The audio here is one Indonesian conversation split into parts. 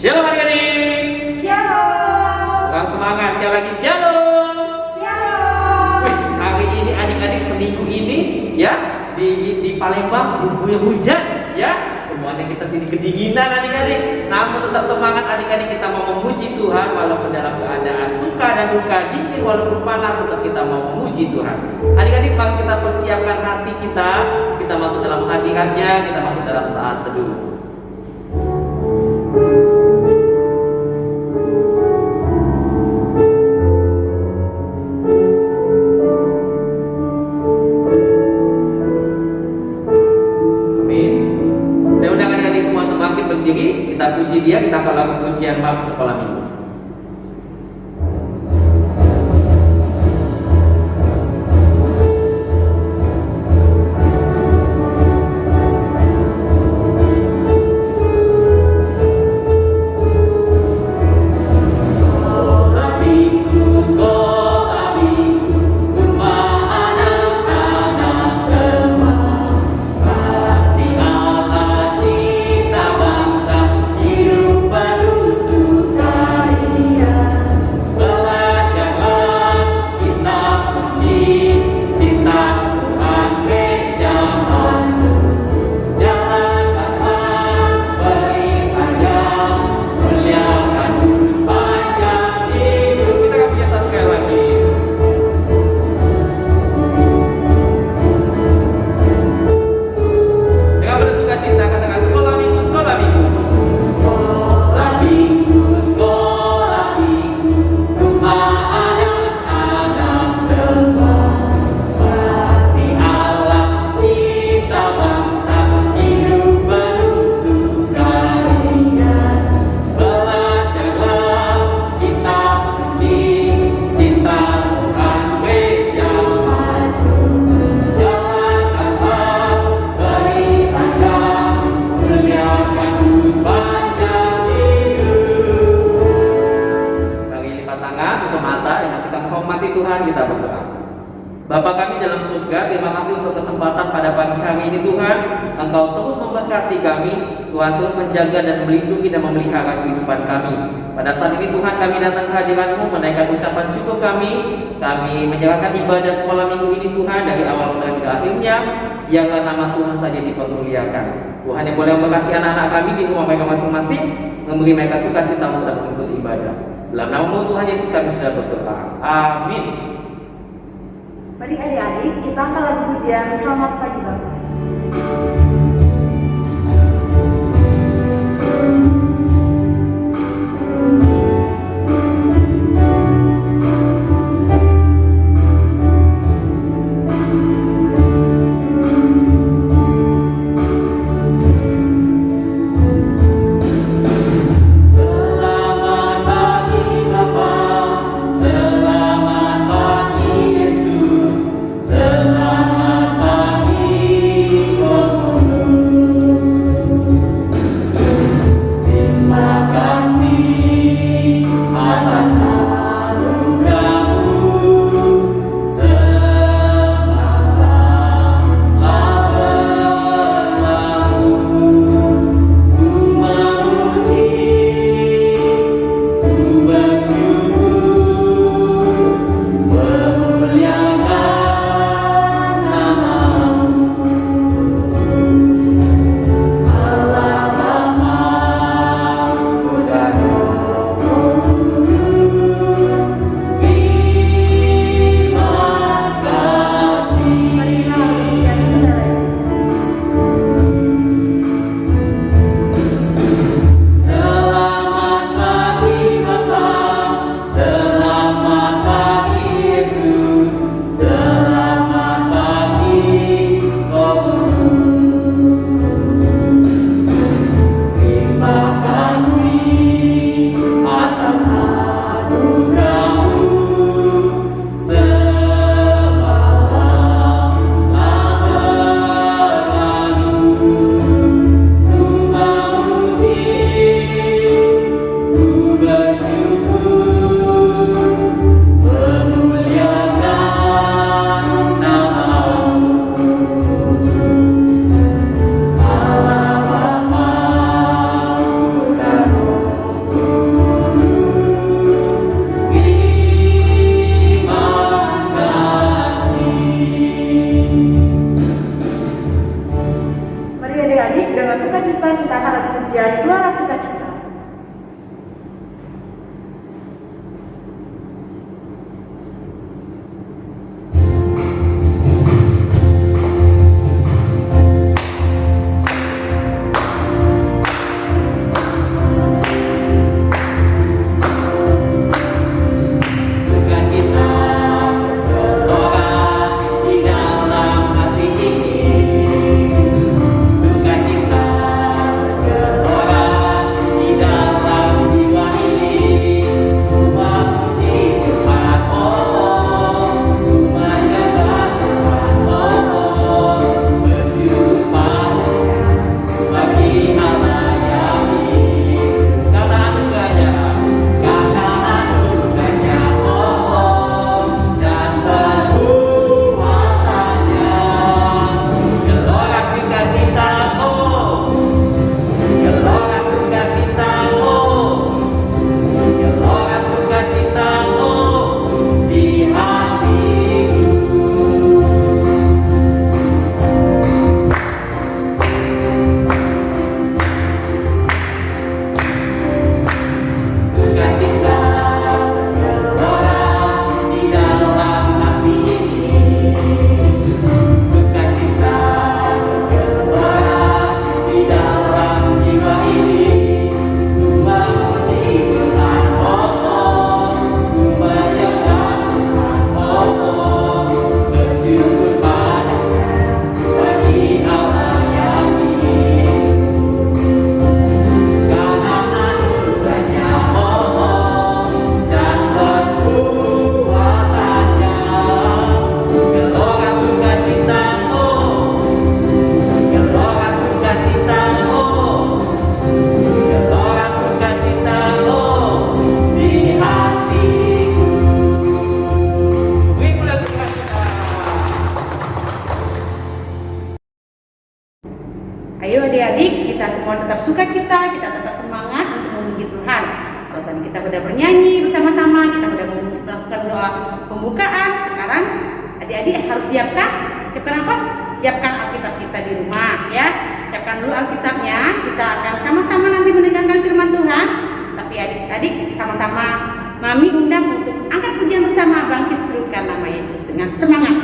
Shalom adik-adik. Shalom. Kurang semangat sekali lagi. Shalom. Shalom. Hari ini adik-adik seminggu ini ya di Palembang diguyur hujan ya. Semuanya kita sini kedinginan adik-adik. Namun tetap semangat adik-adik, kita mau memuji Tuhan walaupun dalam keadaan suka dan duka, dingin walaupun panas, tetap kita mau memuji Tuhan. Adik-adik, mari kita persiapkan hati kita masuk dalam hadiratnya, kita masuk dalam saat teduh. Berdiri, kita puji Dia, kita akan lakukan pujian bab sekolah minggu. Bapa kami dalam surga, terima kasih untuk kesempatan pada pagi hari ini Tuhan. Engkau terus memberkati kami, Tuhan terus menjaga dan melindungi dan memelihara kehidupan kami. Pada saat ini Tuhan, kami datang ke hadirat-Mu, menaikkan ucapan syukur kami menyerahkan ibadah sekolah minggu ini Tuhan, dari awal mulai ke akhirnya. Biarlah nama Tuhan saja dipermuliakan. Tuhan yang boleh memberkati anak-anak kami di rumah mereka masing-masing, memberi mereka sukacita untuk ibadah. Dalam nama Tuhan Yesus kami sudah berdoa. Amin. Mari adik-adik, kita akan lagu pujian Selamat Pagi Bapak. Selamat pagi, adik-adik, dengan sukacita kita akan lakukan pujian Suara Sukacita. Ayo adik-adik, kita semua tetap sukacita, kita tetap semangat untuk memuji Tuhan. Kalau tadi kita sudah bernyanyi bersama-sama, kita sudah melakukan doa pembukaan. Sekarang adik-adik harus siapkan apa? Siapkan Alkitab kita di rumah ya. Siapkan dulu Alkitabnya. Kita akan sama-sama nanti mendengarkan firman Tuhan. Tapi adik-adik sama-sama Mami undang untuk angkat pujian bersama, bangkit serukan nama Yesus dengan semangat.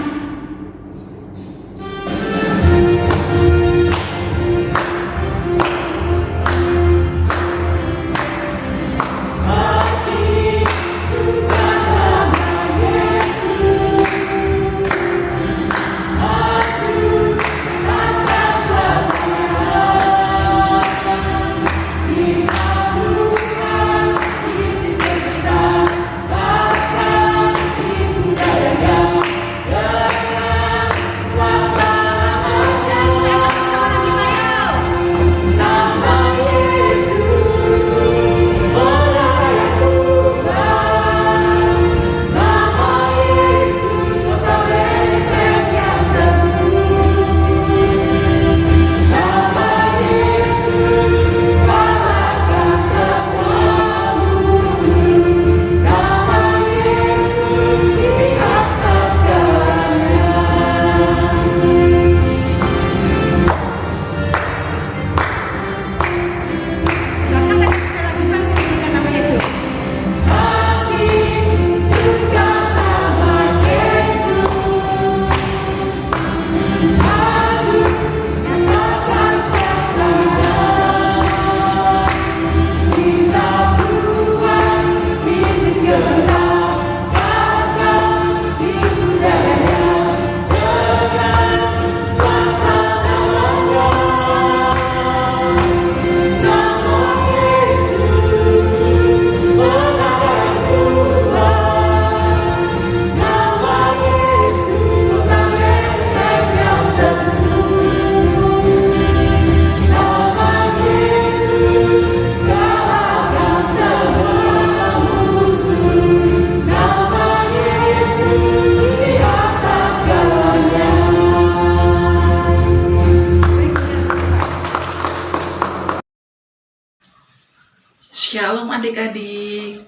Shalom adik-adik,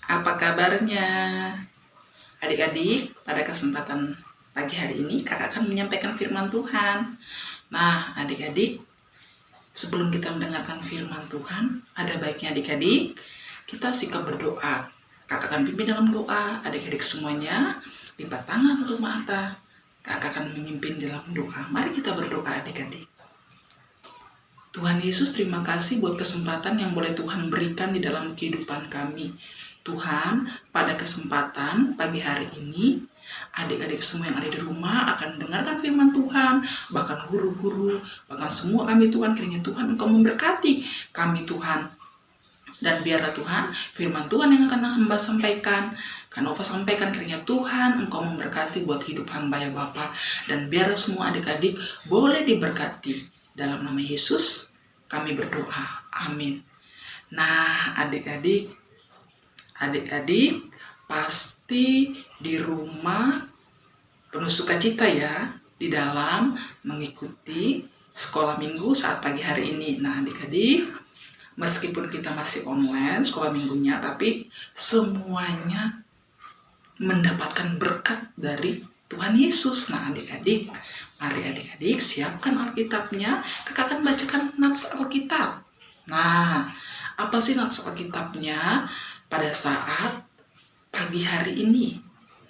apa kabarnya? Adik-adik, pada kesempatan pagi hari ini kakak akan menyampaikan firman Tuhan. Nah adik-adik, sebelum kita mendengarkan firman Tuhan, ada baiknya adik-adik kita sikap berdoa. Kakak akan pimpin dalam doa, adik-adik semuanya lipat tangan tutup mata. Kakak akan memimpin dalam doa. Mari kita berdoa adik-adik. Tuhan Yesus, terima kasih buat kesempatan yang boleh Tuhan berikan di dalam kehidupan kami. Tuhan, pada kesempatan pagi hari ini, adik-adik semua yang ada di rumah akan mendengarkan firman Tuhan, bahkan guru-guru, bahkan semua kami Tuhan, kiranya Tuhan Engkau memberkati kami Tuhan. Dan biarlah Tuhan, firman Tuhan yang akan hamba sampaikan, akan Nova sampaikan, kiranya Tuhan Engkau memberkati buat hidup hamba ya Bapa. Dan biarlah semua adik-adik boleh diberkati. Dalam nama Yesus kami berdoa. Amin. Nah adik-adik pasti di rumah penuh sukacita ya, di dalam mengikuti sekolah minggu saat pagi hari ini. Nah adik-adik, meskipun kita masih online sekolah minggunya, tapi semuanya mendapatkan berkat dari Tuhan Yesus. Nah adik-adik, mari adik-adik siapkan Alkitabnya. Kakak akan bacakan nats Alkitab. Nah, apa sih nats Alkitabnya pada saat pagi hari ini?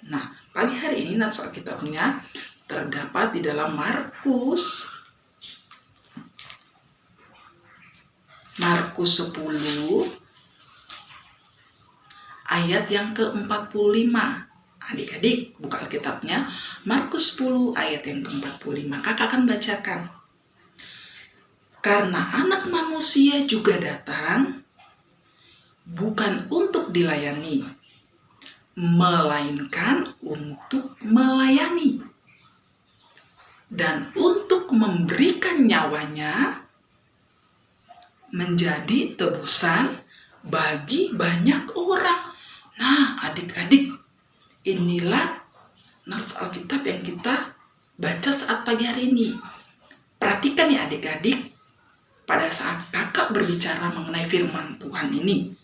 Nah, pagi hari ini nats Alkitabnya terdapat di dalam Markus 10 ayat yang ke-45. Adik-adik buka Alkitabnya, Markus 10 ayat yang ke-45. Kakak akan bacakan. Karena anak manusia juga datang bukan untuk dilayani, melainkan untuk melayani dan untuk memberikan nyawanya menjadi tebusan bagi banyak orang. Nah adik-adik, inilah nats Alkitab yang kita baca saat pagi hari ini. Perhatikan ya adik-adik, pada saat kakak berbicara mengenai firman Tuhan ini.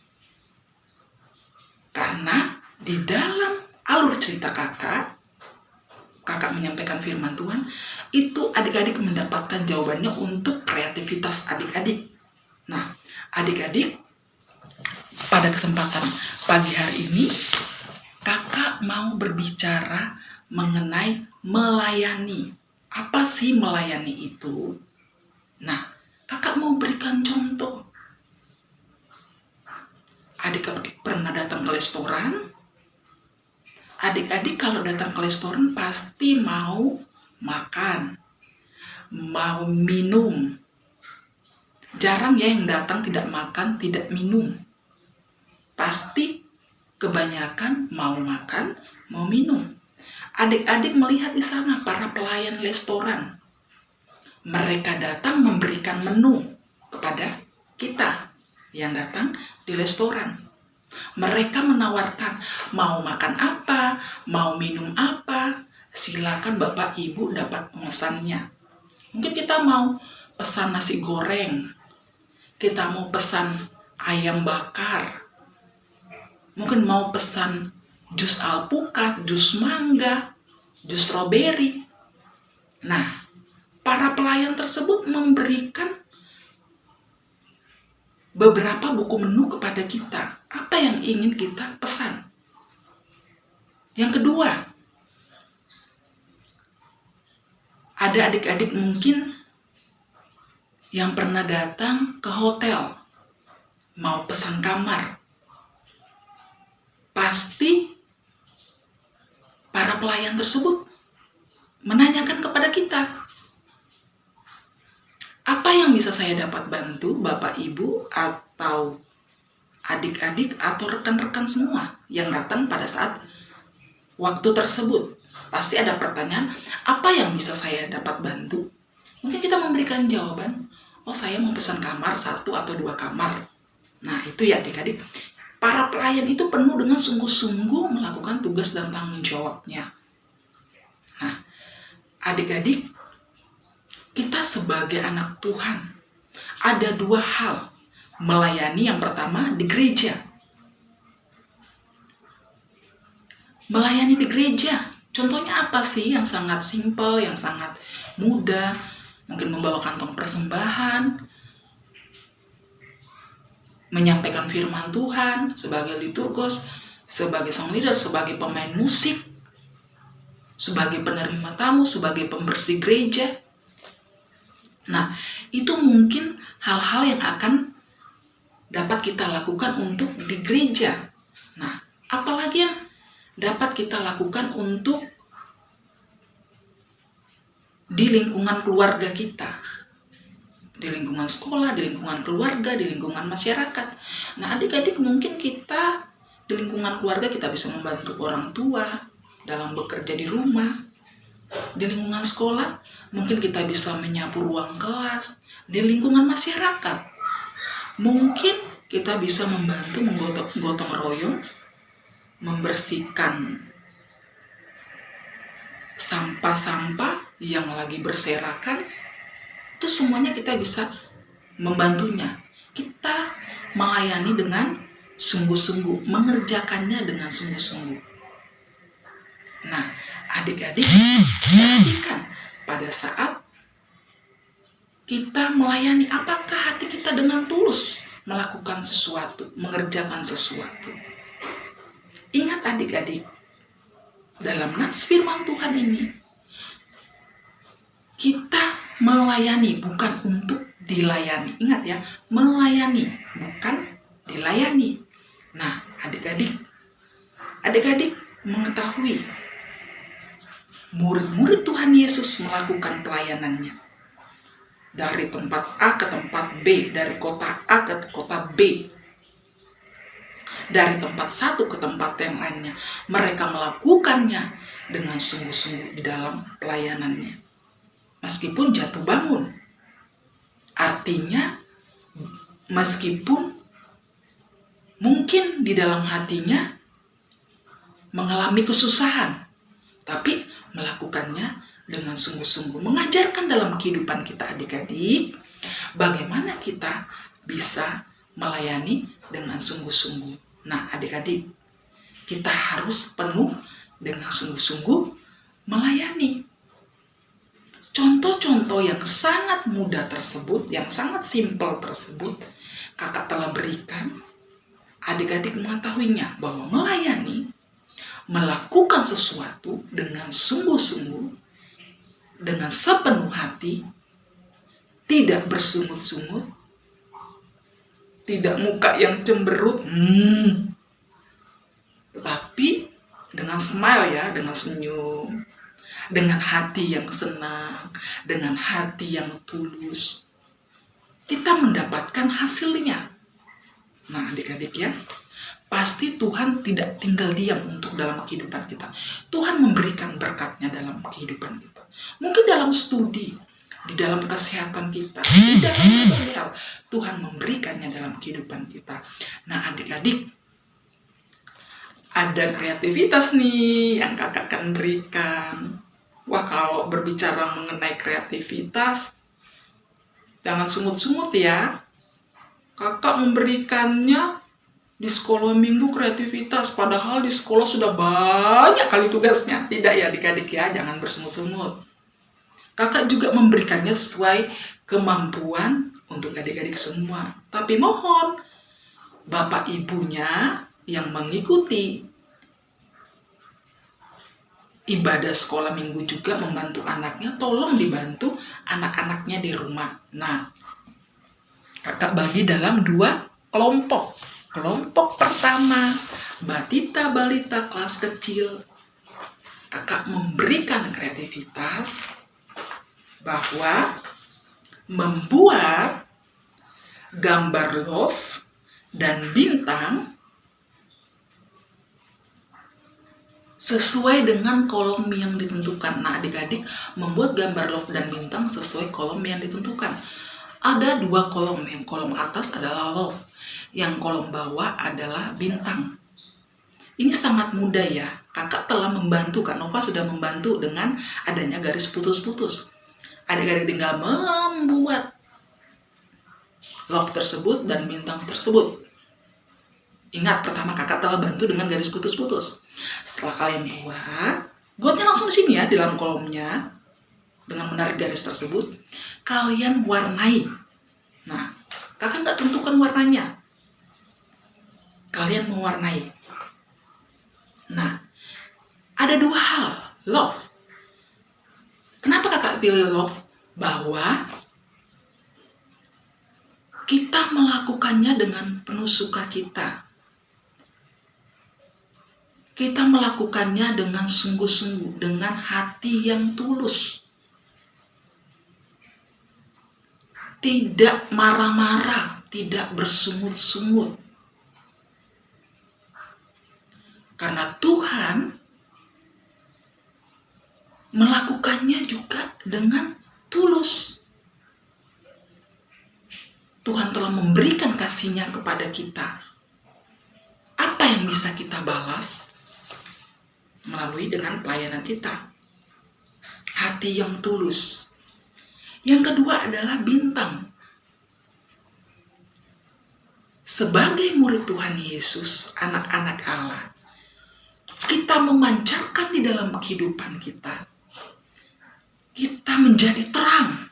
Karena di dalam alur cerita kakak menyampaikan firman Tuhan, itu adik-adik mendapatkan jawabannya untuk kreativitas adik-adik. Nah, adik-adik, pada kesempatan pagi hari ini, kakak mau berbicara mengenai melayani. Apa sih melayani itu? Nah, kakak mau berikan contoh. Adik-adik pernah datang ke restoran? Adik-adik kalau datang ke restoran pasti mau makan, mau minum. Jarang ya yang datang tidak makan, tidak minum. Pasti kebanyakan mau makan, mau minum. Adik-adik melihat di sana para pelayan restoran. Mereka datang memberikan menu kepada kita yang datang di restoran. Mereka menawarkan mau makan apa, mau minum apa, silakan Bapak Ibu dapat pemesannya. Mungkin kita mau pesan nasi goreng, kita mau pesan ayam bakar, mungkin mau pesan jus alpukat, jus mangga, jus stroberi. Nah, para pelayan tersebut memberikan beberapa buku menu kepada kita. Apa yang ingin kita pesan? Yang kedua, ada adik-adik mungkin yang pernah datang ke hotel, mau pesan kamar. Pasti para pelayan tersebut menanyakan kepada kita, apa yang bisa saya dapat bantu Bapak Ibu atau adik-adik atau rekan-rekan semua yang datang pada saat waktu tersebut. Pasti ada pertanyaan, apa yang bisa saya dapat bantu? Mungkin kita memberikan jawaban, oh saya mau pesan kamar 1 atau 2 kamar. Nah itu ya adik-adik, para pelayan itu penuh dengan sungguh-sungguh melakukan tugas dan tanggung jawabnya. Nah adik-adik, kita sebagai anak Tuhan ada 2 hal melayani. Yang pertama di gereja. Melayani di gereja, contohnya apa sih yang sangat simpel, yang sangat mudah? Mungkin membawa kantong persembahan, menyampaikan firman Tuhan, sebagai liturgos, sebagai sang leader, sebagai pemain musik, sebagai penerima tamu, sebagai pembersih gereja. Nah, itu mungkin hal-hal yang akan dapat kita lakukan untuk di gereja. Nah, apalagi yang dapat kita lakukan untuk di lingkungan keluarga kita, di lingkungan sekolah, di lingkungan keluarga, di lingkungan masyarakat. Nah, adik-adik, mungkin kita di lingkungan keluarga kita bisa membantu orang tua dalam bekerja di rumah. Di lingkungan sekolah, mungkin kita bisa menyapu ruang kelas. Di lingkungan masyarakat, mungkin kita bisa membantu menggotong royong, membersihkan sampah-sampah yang lagi berserakan. Itu semuanya kita bisa membantunya. Kita melayani dengan sungguh-sungguh, mengerjakannya dengan sungguh-sungguh. Nah, adik-adik, perhatikan pada saat kita melayani, apakah hati kita dengan tulus melakukan sesuatu, mengerjakan sesuatu. Ingat adik-adik, dalam nats firman Tuhan ini, kita melayani bukan untuk dilayani. Ingat ya, melayani bukan dilayani. Nah, adik-adik mengetahui murid-murid Tuhan Yesus melakukan pelayanannya dari tempat A ke tempat B, dari kota A ke kota B, dari tempat satu ke tempat yang lainnya. Mereka melakukannya dengan sungguh-sungguh di dalam pelayanannya, meskipun jatuh bangun. Artinya, meskipun mungkin di dalam hatinya mengalami kesusahan, tapi melakukannya dengan sungguh-sungguh. Mengajarkan dalam kehidupan kita adik-adik, bagaimana kita bisa melayani dengan sungguh-sungguh. Nah, adik-adik, kita harus penuh dengan sungguh-sungguh melayani. Contoh-contoh yang sangat mudah tersebut, yang sangat simpel tersebut, kakak telah berikan. Adik-adik mengetahuinya bahwa melayani, melakukan sesuatu dengan sungguh-sungguh, dengan sepenuh hati, tidak bersungut-sungut, tidak muka yang cemberut, tapi dengan smile ya, dengan senyum, dengan hati yang senang, dengan hati yang tulus, kita mendapatkan hasilnya. Nah, adik-adik ya, pasti Tuhan tidak tinggal diam untuk dalam kehidupan kita. Tuhan memberikan berkatnya dalam kehidupan kita. Mungkin dalam studi, di dalam kesehatan kita, di dalam berbagai hal, Tuhan memberikannya dalam kehidupan kita. Nah, adik-adik, ada kreativitas nih yang kakak akan berikan. Wah, kalau berbicara mengenai kreativitas, jangan sungut-sungut ya. Kakak memberikannya di sekolah minggu kreativitas, padahal di sekolah sudah banyak kali tugasnya. Tidak ya adik-adik ya, jangan bersungut-sungut. Kakak juga memberikannya sesuai kemampuan untuk adik-adik semua. Tapi mohon, bapak ibunya yang mengikuti ibadah sekolah minggu juga membantu anaknya, tolong dibantu anak-anaknya di rumah. Nah, kakak bagi dalam 2 kelompok. Kelompok pertama, batita balita kelas kecil. Kakak memberikan kreativitas bahwa membuat gambar love dan bintang sesuai dengan kolom yang ditentukan. Nah, adik-adik membuat gambar love dan bintang sesuai kolom yang ditentukan. Ada 2 kolom, yang kolom atas adalah love, yang kolom bawah adalah bintang. Ini sangat mudah ya, kakak telah membantu, Kak Nova sudah membantu dengan adanya garis putus-putus. Adik-adik tinggal membuat love tersebut dan bintang tersebut. Ingat, pertama kakak telah bantu dengan garis putus-putus. Setelah kalian buatnya langsung di sini ya, di dalam kolomnya. Dengan menarik garis tersebut, kalian warnai. Nah, kakak nggak tentukan warnanya. kalian mewarnai. Nah, ada dua hal, love. Kenapa kakak pilih love? Bahwa kita melakukannya dengan penuh sukacita. Kita melakukannya dengan sungguh-sungguh, dengan hati yang tulus. Tidak marah-marah, tidak bersungut-sungut. Karena Tuhan melakukannya juga dengan tulus. Tuhan telah memberikan kasih-Nya kepada kita. Apa yang bisa kita balas? Melalui dengan pelayanan kita. Hati yang tulus. Yang kedua adalah bintang. Sebagai murid Tuhan Yesus, anak-anak Allah, kita memancarkan di dalam kehidupan kita. Kita menjadi terang.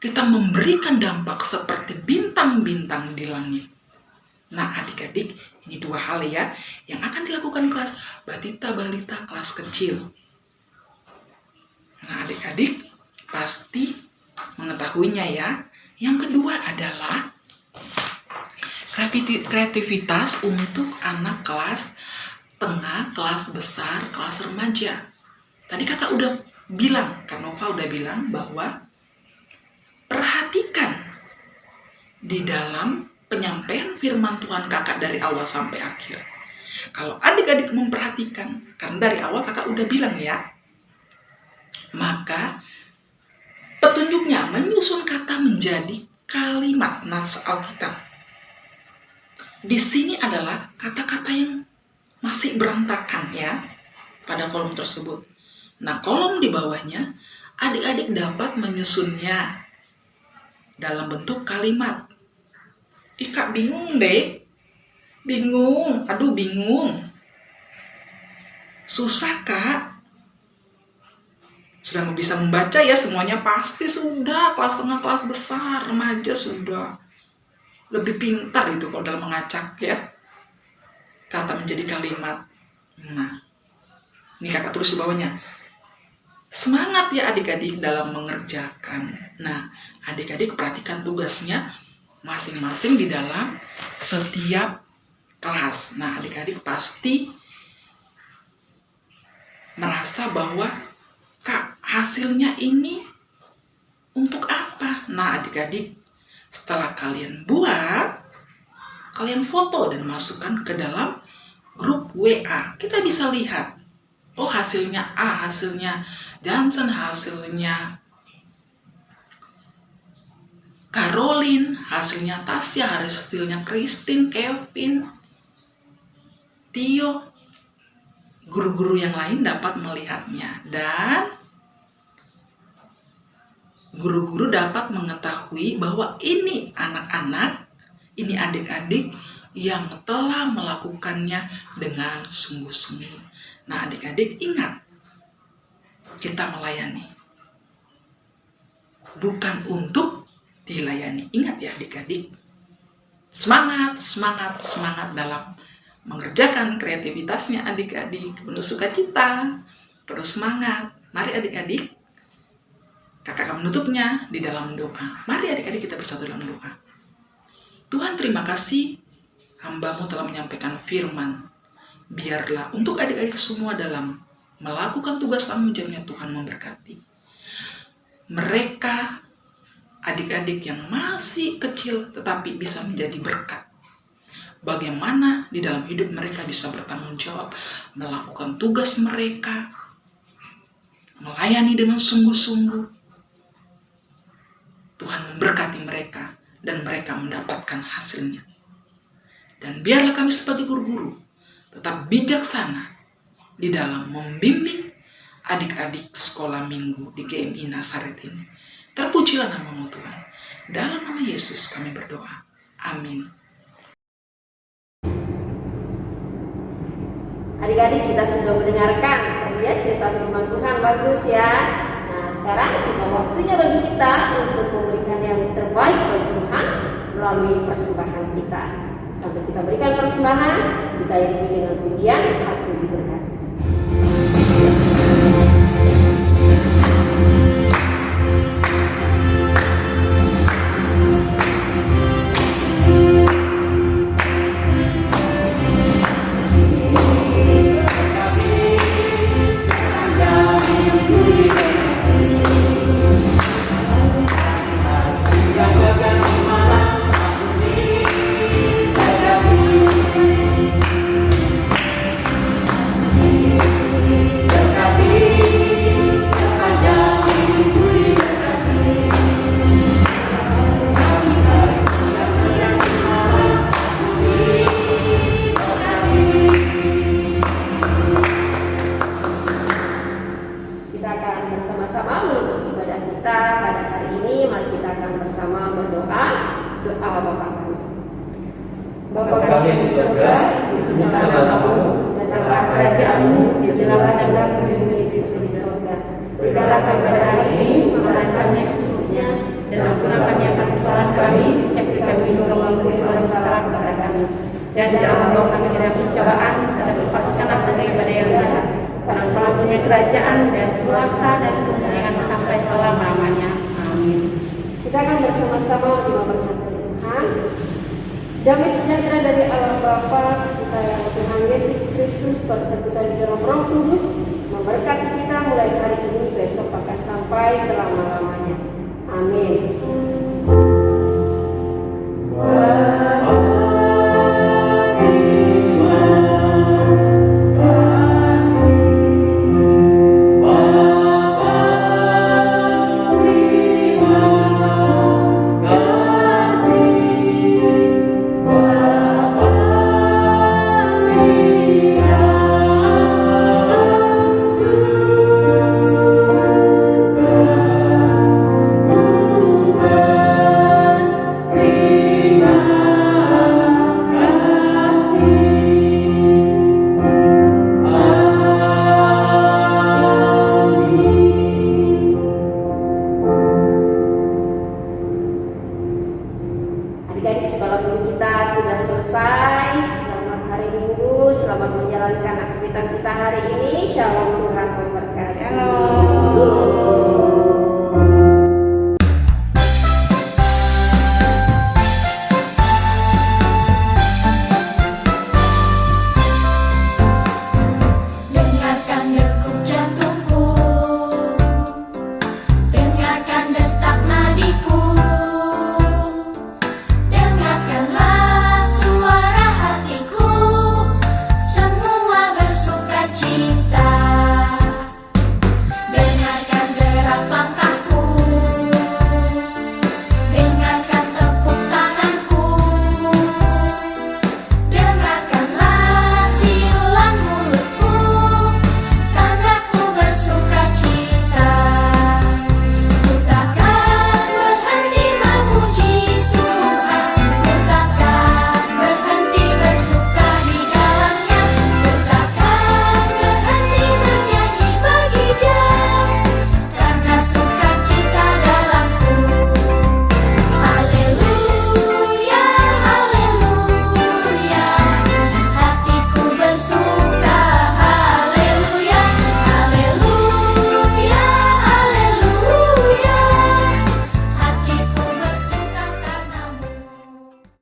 Kita memberikan dampak seperti bintang-bintang di langit. Nah, adik-adik, ini dua hal ya yang akan dilakukan kelas batita balita kelas kecil. Nah, adik-adik pasti mengetahuinya ya. Yang kedua adalah kreativitas untuk anak kelas tengah, kelas besar, kelas remaja. Tadi kakak udah bilang, Kak Nova udah bilang bahwa perhatikan di dalam penyampaian firman Tuhan kakak dari awal sampai akhir. Kalau adik-adik memperhatikan, karena dari awal kakak udah bilang ya, maka petunjuknya menyusun kata menjadi kalimat nats Alkitab. Di sini adalah kata-kata yang masih berantakan ya pada kolom tersebut. Nah, kolom di bawahnya adik-adik dapat menyusunnya dalam bentuk kalimat. Ih, Kak bingung deh. Bingung. Aduh, bingung. Susah, Kak. Sudah bisa membaca ya semuanya? Pasti sudah. Kelas tengah, kelas besar, remaja sudah. Lebih pintar itu kalau dalam mengacak ya. Kata menjadi kalimat. Nah, ini kakak tulis di bawahnya. Semangat ya adik-adik dalam mengerjakan. Nah, adik-adik perhatikan tugasnya masing-masing di dalam setiap kelas. Nah, adik-adik pasti merasa bahwa Kak, hasilnya ini untuk apa? Nah, adik-adik setelah kalian buat, kalian foto dan masukkan ke dalam grup WA. Kita bisa lihat, oh hasilnya A, hasilnya Johnson, hasilnya Caroline, hasilnya Tasya, hasilnya Christine, Kevin, Tio. Guru-guru yang lain dapat melihatnya dan guru-guru dapat mengetahui bahwa ini anak-anak, ini adik-adik yang telah melakukannya dengan sungguh-sungguh. Nah, adik-adik ingat, kita melayani bukan untuk dilayani. Ingat ya adik-adik, semangat, semangat, semangat dalam mengerjakan kreativitasnya adik-adik, penuh sukacita, penuh semangat. Mari adik-adik, kakak akan menutupnya di dalam doa. Mari adik-adik kita bersatu dalam doa. Tuhan, terima kasih hamba-Mu telah menyampaikan firman. Biarlah untuk adik-adik semua dalam melakukan tugas tanggung jawabnya Tuhan memberkati. Mereka adik-adik yang masih kecil tetapi bisa menjadi berkat. Bagaimana di dalam hidup mereka bisa bertanggung jawab, melakukan tugas mereka, melayani dengan sungguh-sungguh. Tuhan memberkati mereka dan mereka mendapatkan hasilnya. Dan biarlah kami sebagai guru-guru tetap bijaksana di dalam membimbing adik-adik sekolah minggu di GMI Nazaret ini. Terpujilah nama-Mu Tuhan. Dalam nama Yesus kami berdoa. Amin. Adik-adik, kita sudah mendengarkan tadi ya cerita firman Tuhan, bagus ya. Nah, sekarang tiba waktunya bagi kita untuk memberikan yang terbaik bagi Tuhan melalui persembahan kita. Sambil kita berikan persembahan, kita iringi dengan pujian, aku diberkati. Kita akan bersama-sama menutup ibadah kita pada hari ini. Mari kita akan bersama berdoa. Doa Bapa kami. Bapa kami yang di surga, dikuduskanlah namamu, datanglah kerajaanmu, jadilah kehendakmu di bumi seperti di surga. Berikanlah kami pada hari ini makanan kami yang secukupnya, dan ampunilah kami akan kesalahan kami, seperti kami juga mengampuni orang salah kepada kami. Dan jangan membawa kami ke dalam pencobaan, tetapi lepaskanlah kami daripada yang jahat. Karena Engkau punya kerajaan dan kuasa dan kemuliaan sampai selama-lamanya. Amin. Kita akan bersama-sama memberkati Tuhan. Damai sejahtera dari Allah Bapa, kasih sayang Tuhan Yesus Kristus, persekutuan di dalam Roh Kudus, memberkati kita mulai hari ini, besok akan sampai selama-lamanya. Amin. Adik-adik, sekolah minggu kita sudah selesai. Selamat hari Minggu, selamat menjalankan aktivitas kita hari ini. Shalom, Tuhan memberkati. Shalom.